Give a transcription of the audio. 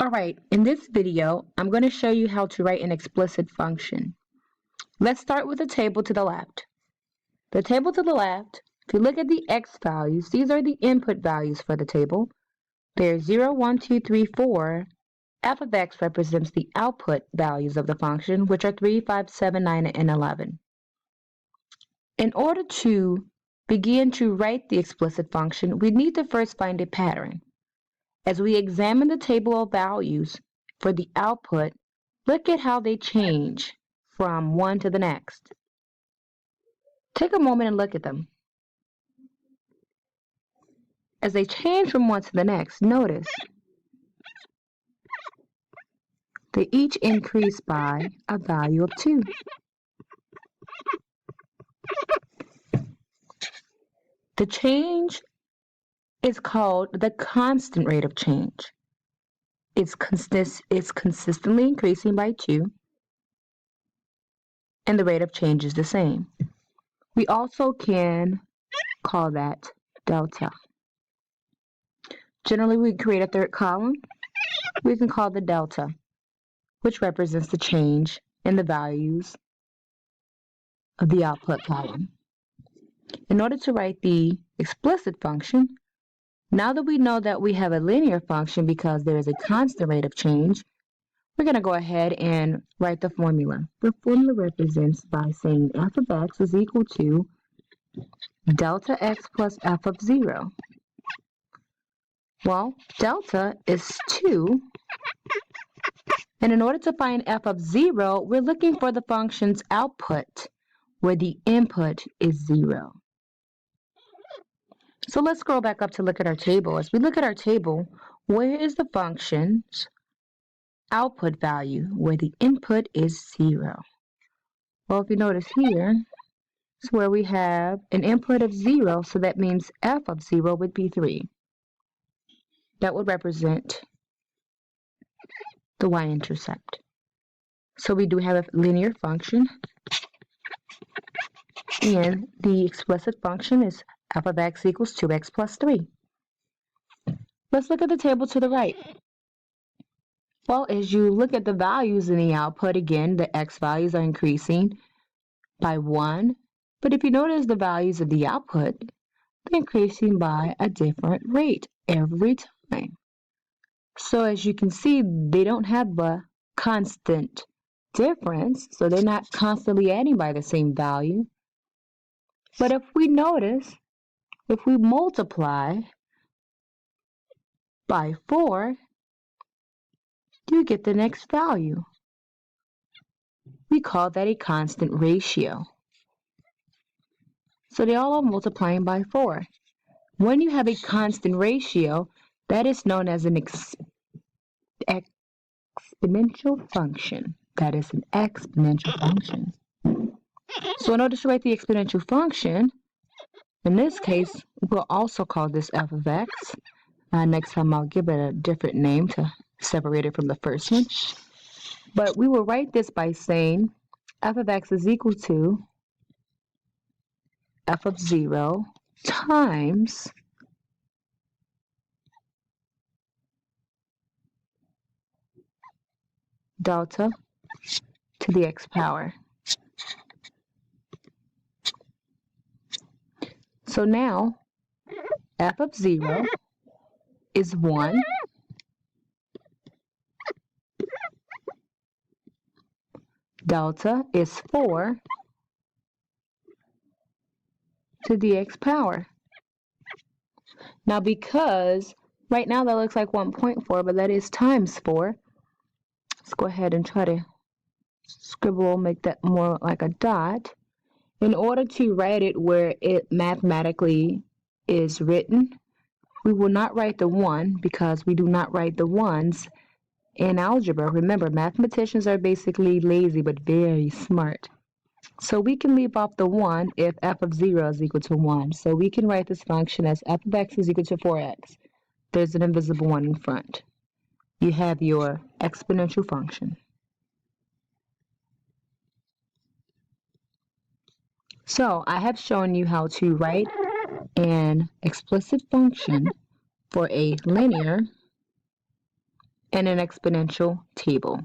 Alright, in this video, I'm going to show you how to write an explicit function. Let's start with the table to the left. The table to the left, if you look at the x values, these are the input values for the table. They're 0, 1, 2, 3, 4. F of x represents the output values of the function, which are 3, 5, 7, 9, and 11. In order to begin to write the explicit function, we need to first find a pattern. As we examine the table of values for the output, look at how they change from one to the next. Take a moment and look at them. As they change from one to the next, notice they each increase by a value of 2. The change is called the constant rate of change. It's consistently increasing by 2, and the rate of change is the same. We also can call that delta. Generally, we create a third column. We can call the delta, which represents the change in the values of the output column. In order to write the explicit function, now that we know that we have a linear function because there is a constant rate of change, we're going to go ahead and write the formula. The formula represents by saying f of x is equal to delta x plus f of 0. Well, delta is 2, and in order to find f of 0, we're looking for the function's output, where the input is 0. So let's scroll back up to look at our table. As we look at our table, where is the function's output value, where the input is 0? Well, if you notice here, it's where we have an input of 0, so that means f of 0 would be 3. That would represent the y-intercept. So we do have a linear function, and the explicit function is f of x equals 2x plus 3. Let's look at the table to the right. Well, as you look at the values in the output, again, the x values are increasing by 1. But if you notice the values of the output, they're increasing by a different rate every time. So as you can see, they don't have a constant difference, so they're not constantly adding by the same value. But if we notice, if we multiply by 4, you get the next value. We call that a constant ratio. So they all are multiplying by 4. When you have a constant ratio, that is known as an exponential function. That is an exponential function. So in order to write the exponential function, in this case, we'll also call this f of x. Next time I'll give it a different name to separate it from the first one. But we will write this by saying f of x is equal to f of 0 times delta to the x power. So now f of 0 is 1. Delta is 4 to the x power. Now because right now that looks like 1.4, but that is times 4. Let's go ahead and try to scribble, make that more like a dot. In order to write it where it mathematically is written, we will not write the 1 because we do not write the 1s in algebra. Remember, mathematicians are basically lazy but very smart. So we can leave off the 1 if f of 0 is equal to 1. So we can write this function as f of x is equal to 4x. There's an invisible 1 in front. You have your exponential function. So I have shown you how to write an explicit function for a linear in an exponential table.